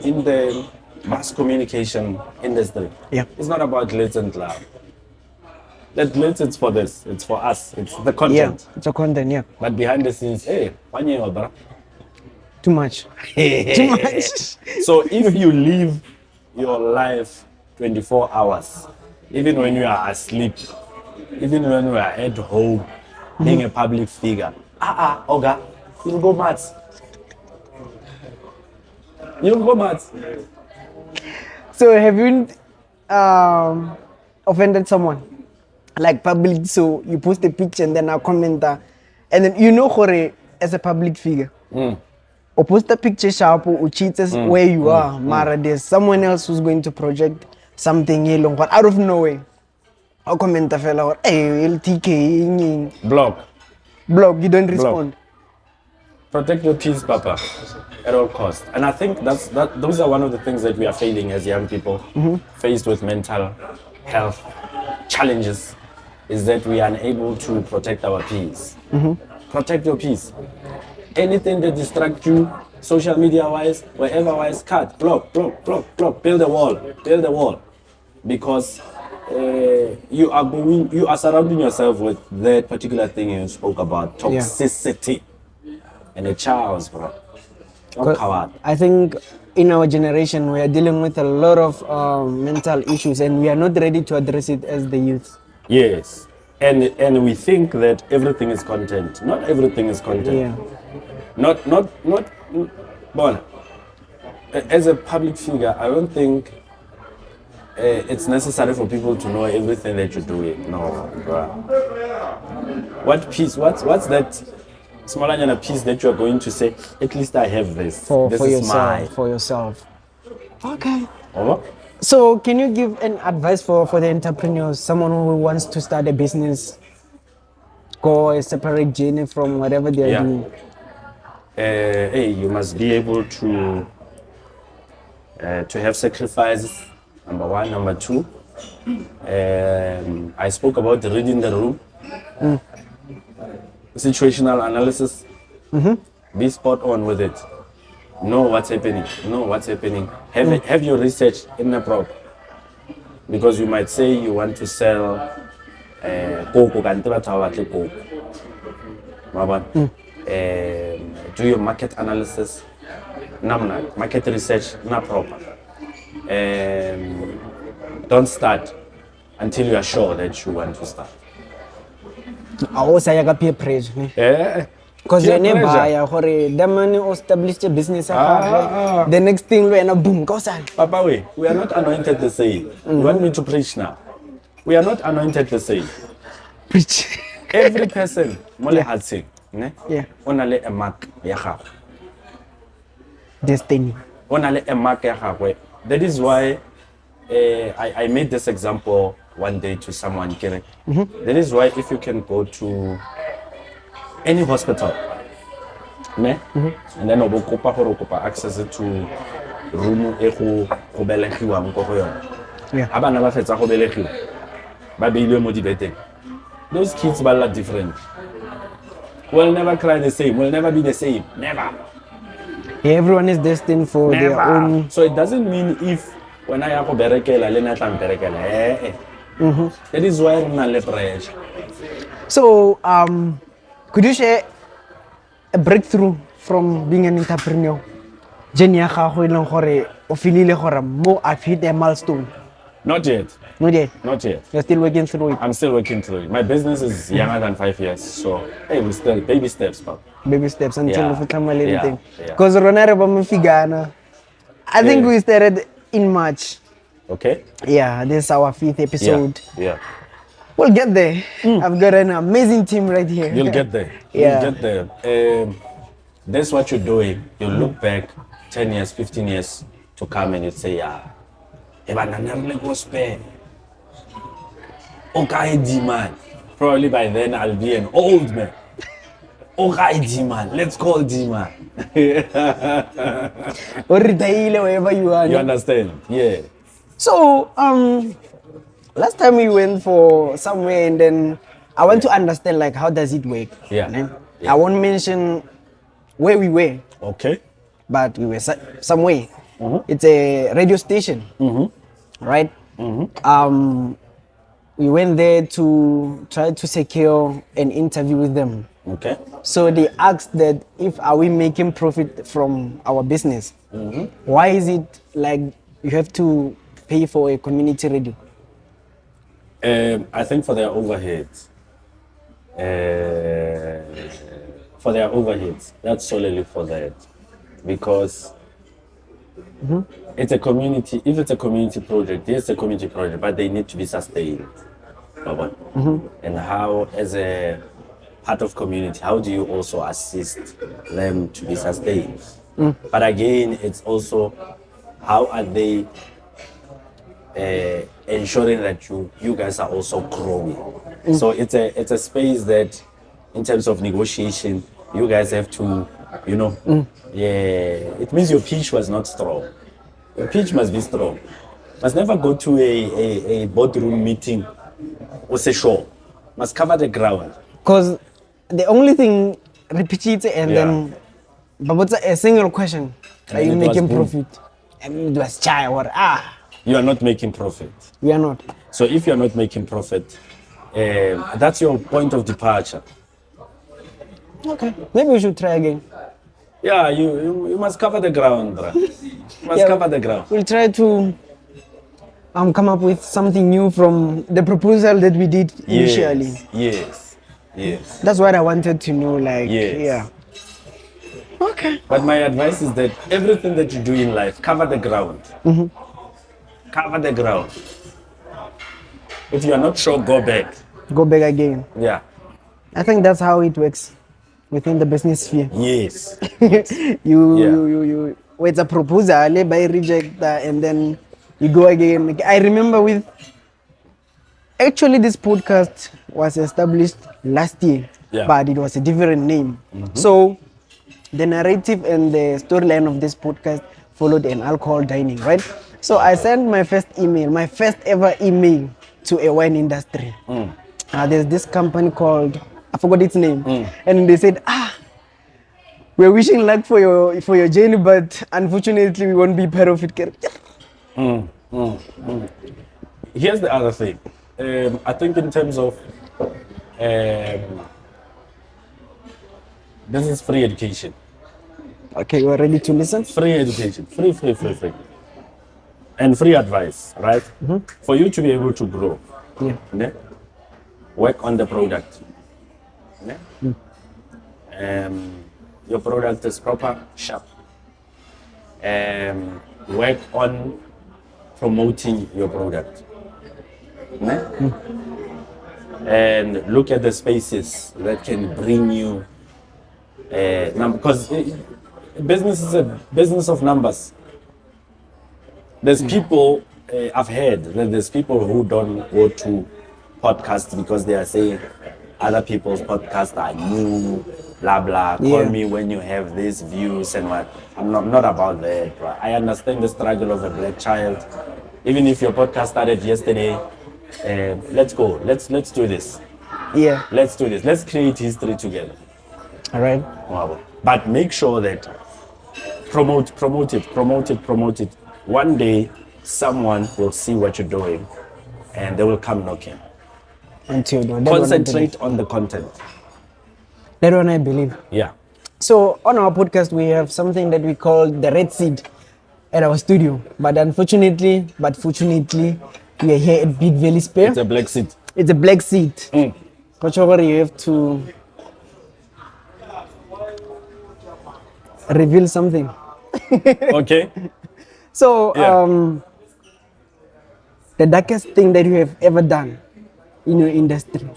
in the mass communication industry, it's not about glitz and glam. That glitz, it's for this, it's for us, it's the content. Yeah, it's a content, yeah. But behind the scenes, hey, bro. Too much. Too much. So if you live your life 24 hours, even when you are asleep, even when you are at home, being a public figure, Oga, you'll go mad. You'll go mad. So have you offended someone? Like public, so you post a picture and then a commenter, and then you know Hore as a public figure. Or post a picture sharp or cheats where you are, Mara, there's someone else who's going to project something along, but out of nowhere. Or commenter fella or hey LTK. Block, you don't respond. Protect your peace, Papa, at all costs. And I think those are one of the things that we are failing as young people, faced with mental health challenges. is that we are unable to protect our peace. Protect your peace. Anything that distracts you, social media wise, wherever wise, cut, block, build a wall. Because you are surrounding yourself with that particular thing you spoke about, toxicity. And a child's, bro. I think in our generation we are dealing with a lot of mental issues, and we are not ready to address it as the youth. Yes, and we think that everything is content. Not everything is content. Not. Bon, as a public figure, I don't think it's necessary for people to know everything that you're doing. No, bro. What piece? What's that? Smaller piece that you are going to say, at least I have this. This is yourself, mine. for yourself. Okay. Oh? So can you give an advice for the entrepreneurs, someone who wants to start a business, go a separate journey from whatever they are doing? Hey, you must be able to have sacrifices, number one. Number two, I spoke about reading the room. Situational analysis. Be spot on with it. Know what's happening. Have your research in the prop. Because you might say you want to sell cocoa. Do your market analysis. Market research na proper. Don't start until you are sure that you want to start. I also have peer pressure. Because Peer you're pressure. buyer, the money established a business. The next thing we're boom, go son. Papa, we are not anointed the same. You want me to preach now? We are not anointed the same. Preach. Every person, mole hatsing, ne? Yeah. Onale a mark ya gago. Destiny. Onale a mark ya gago. That is why I made this example one day to someone. That is why if you can go to any hospital, ne? And then obokopa access to room e go belegiwang go yona. Yeah. Abana ba fetsa go belegiwa. Ba beilwe mo dibeteng. Those kids are different. Will never cry the same. Will never be the same. Never. Everyone is destined for their own. So it doesn't mean if when I have a berekela, then I can berekela. That is why I'm not pressure. So, could you share a breakthrough from being an entrepreneur? Journey ya gago e leng gore o feelile gore mo I've hit a milestone. Not yet. Not yet. Not yet. You're still working through it. I'm still working through it. My business is younger than 5 years, so hey, we still baby steps, pal. Baby steps until we find anything. Yeah. Because I think we started in March. Okay. Yeah, this is our 5th episode. Yeah. We'll get there. I've got an amazing team right here. You'll get there. Yeah. You'll get there. That's what you're doing. You look back 10 years, 15 years to come and you say, yeah, okay, man. Probably by then I'll be an old man. Okay, D-man. Let's call D-man. Or retire wherever you are. You understand? Yeah. So, last time we went for somewhere, and then I want to understand, like, how does it work? Yeah. I won't mention where we were, Okay. but we were somewhere. It's a radio station, right? We went there to try to secure an interview with them. Okay. So they asked that if are we making profit from our business? Why is it like you have to pay for a community radio? I think for their overheads. That's solely for that. Because it's a community, if it's a community project, it's a community project, but they need to be sustained. And how, as a part of community, how do you also assist them to be sustained? But again, it's also how are they ensuring that you guys are also growing. So it's a space that, in terms of negotiation, you guys have to, it means your pitch was not strong. Your pitch must be strong. Must never go to a boardroom meeting or say sure. Must cover the ground. Because the only thing, repeat it and then, but what's a single question? Are you And it was making boom. profit? And it was chai or You are not making profit. we are not. So if you are not making profit, that's your point of departure. Okay, maybe we should try again. Yeah, you must cover the ground, bruh. You must cover the ground. We'll try to come up with something new from the proposal that we did initially. Yes. That's what I wanted to know, like, Yes. yeah. Okay. But my advice is that everything that you do in life, cover the ground. Cover the ground. If you are not sure, go back. Go back again. Yeah. I think that's how it works within the business sphere. Yes. you it's a proposal, by reject that, and then you go again. Like, I remember actually this podcast was established last year, but it was a different name. So the narrative and the storyline of this podcast followed an alcohol dining, right? So I sent my first ever email to a wine industry. There's this company called, I forgot its name, and they said, we're wishing luck for your journey, but unfortunately we won't be part of it. Here's the other thing. I think in terms of this is free education. Okay, you are ready to listen? Free education. Free. And free advice, right? For you to be able to grow. Yeah. Work on the product. Yeah. Your product is proper, sharp. Work on promoting your product. Yeah. And look at the spaces that can bring you because business is a business of numbers. There's people, I've heard that there's people who don't go to podcasts because they are saying other people's podcasts are new, blah blah. Call me when you have these views and what. I'm not about that. But I understand the struggle of a black child. Even if your podcast started yesterday, let's go. Let's do this. Yeah. Let's do this. Let's create history together. All right. Wow. But make sure that promote it. One day, someone will see what you're doing, and they will come knocking. Until Concentrate on the content. That one I believe. Yeah. So on our podcast, we have something that we call the red seed at our studio. But fortunately, we are here at Big Valley Spare. It's a black seed. It's a black seed. Whichever you have to reveal something. Okay. So, the darkest thing that you have ever done in your industry,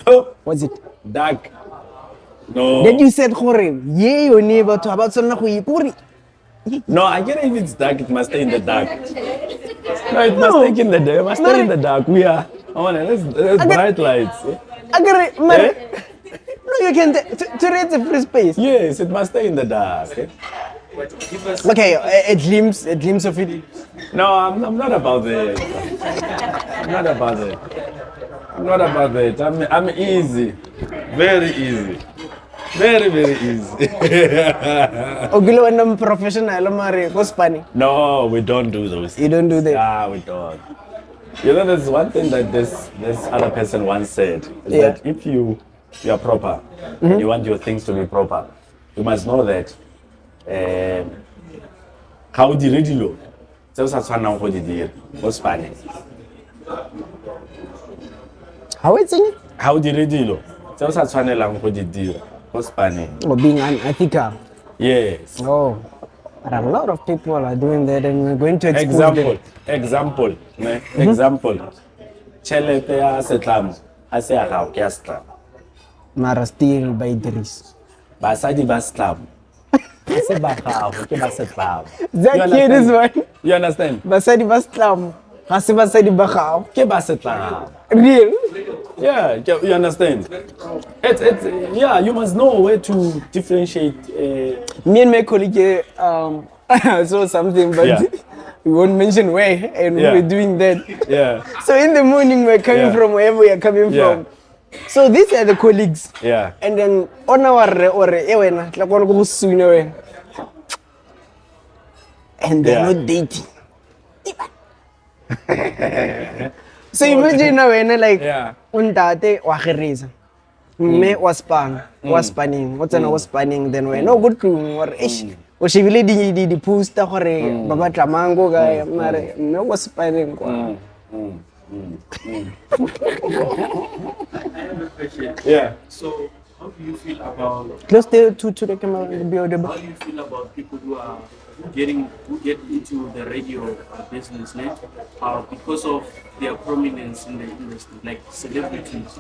what's it? Dark. No. Then you said, yeah, your neighbor to about something. No, I get it. If it's dark, it must stay in the dark. No, it must stay in the dark. It must stay in the dark. We are. Let's bright lights. No, you can to read the free space. Yes, it must stay in the dark. Okay, a glimpse of it. No, I'm not about that. I'm not about that. I'm easy. Very easy. Very easy. Ogilo and I'm professional, what's funny? No, we don't do those. You don't do that? Yeah, we don't. You know, there's one thing that this other person once said, is that if you are proper and you want your things to be proper, you must know that how di re dilo tse o sa tshwanang go di dira go Spanish. How it's in it? How di re dilo tse o sa tshwanelang go di dira go Spanish. Or being unethical. Yes. Oh, but a lot of people are doing that, and we're going to expose them. Example. Tšhelete ya setlamo a se ya gago ke ya setlamo. Mara still by Idris. Basadi ba setlamo se ba gago ke ba setlamo. That kid is one. You understand? Basadi baslam. Hasi basadi bakao. Ke ba setlamo. Real? Yeah, you understand? It's you must know where to differentiate. Me and my colleague I saw something, but we won't mention where, and we were doing that. Yeah. So in the morning we're coming from wherever we are coming from. So these are the colleagues. Yeah. And then on our wena tla kona go sune wena. And they're Yeah. not dating. So imagine now wena like Yeah. untate wa gereza. Mme wa spanning. What's an was spanning then when no good tlung or ish. O shebile di poster gore ba batla mango ga mare mme wa spanning kwa. I have a question. Yeah. So, how do you feel about Close to the camera be audible. how do you feel about people who get into the radio business, because of their prominence in the industry, like celebrities,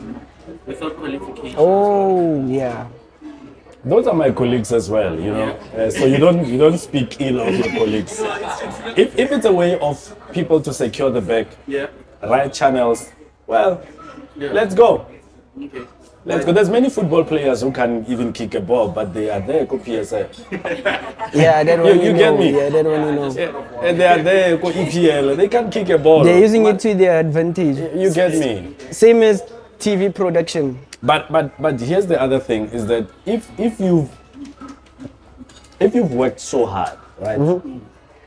without qualifications? Oh yeah. Those are my colleagues as well, you know. So you don't speak ill of your colleagues. If it's a way of people to secure the bag, Yeah. right channels, well, let's go. Okay. Let's go. There's many football players who can even kick a ball, but they are there, go PSA. Yeah, that one You know. get me? Yeah, that one you know. And they are there, go EPL. They can kick a ball. They're using it to their advantage. You get me? Same as TV production. But here's the other thing is that if you've worked so hard, right,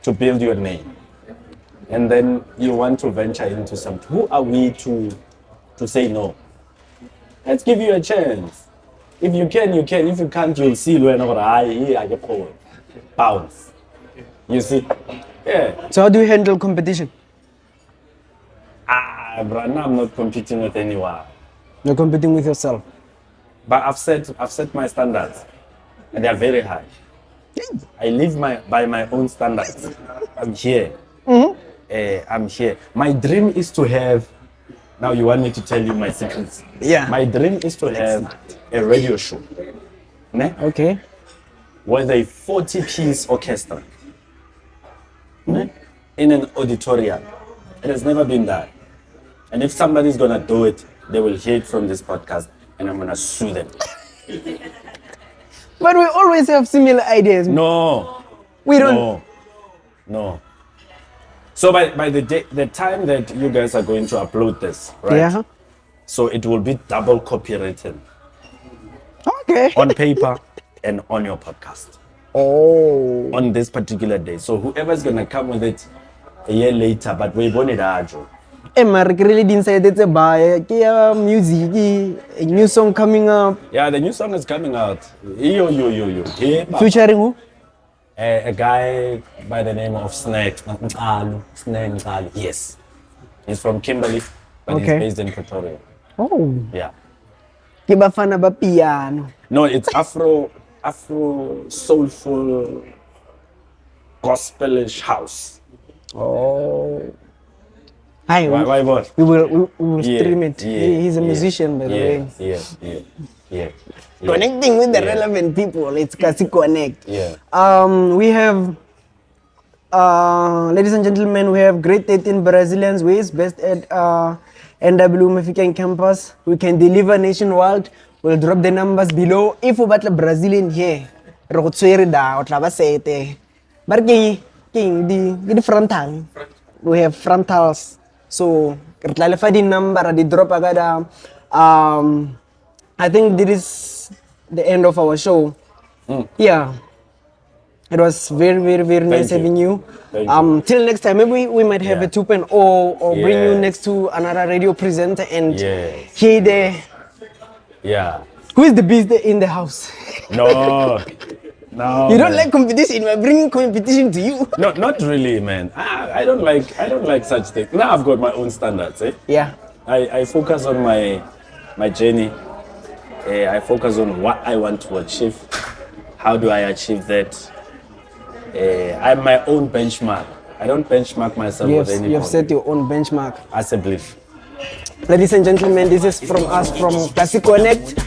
to build your name, and then you want to venture into something, who are we to say no? Let's give you a chance. If you can, you can. If you can't, you'll see when I get forward. Bounce. You see? Yeah. So how do you handle competition? Bro, now I'm not competing with anyone. You're competing with yourself. But I've set my standards, and they are very high. I live by my own standards. I'm here. I'm here. My dream is to have. Now you want me to tell you my secrets? Yeah. My dream is to have a radio show, ne? Okay. With a 40-piece orchestra, ne? In an auditorium. It has never been done. And if somebody's gonna do it, they will hear it from this podcast, and I'm gonna sue them. But we always have similar ideas. No. We don't. No. So by the time that you guys are going to upload this, right? Yeah. So it will be double copywritten Okay. on paper and on your podcast Oh. on this particular day. So whoever's gonna come with it a year later, but we want it ajo. Mara really inside it's a buy. Music, a new song coming up. Yeah, the new song is coming out. Yo. Hey, Featuring who? a guy by the name of Snake. Yes. He's from Kimberley, but Okay. he's based in Pretoria. Oh. Yeah. Ke bafana ba piano. No, it's Afro soulful gospelish house. Oh. Hi. Why what? We will Yeah, stream it. yeah, He's a yeah, musician by the way. Yeah. Connecting with the Yeah. relevant people. It's Kasi Connect. Yeah. We have, ladies and gentlemen, we have grade 13 Brazilians who is best at NW Mafikeng campus. We can deliver nationwide. We'll drop the numbers below. If we battle Brazilian here, rotswere da otlaba sete. But the frontal. We have frontals. So clarify the number the drop agada. I think this is the end of our show. Yeah. It was very, very, very nice you. having you. Thank you. Till next time, maybe we might have Yeah. a 2.0 or bring you Yes. next to another radio presenter and Yes. hear the Yeah. who is the beast in the house. No. You don't man. like competition. We're bringing competition to you. No, not really, man. I don't like such things. Now I've got my own standards, eh? Yeah. I focus on my journey. I focus on what I want to achieve. How do I achieve that? I'm my own benchmark. I don't benchmark myself with anyone. You have set your own benchmark. As a belief. Ladies and gentlemen, this is from us from Kasi Connect.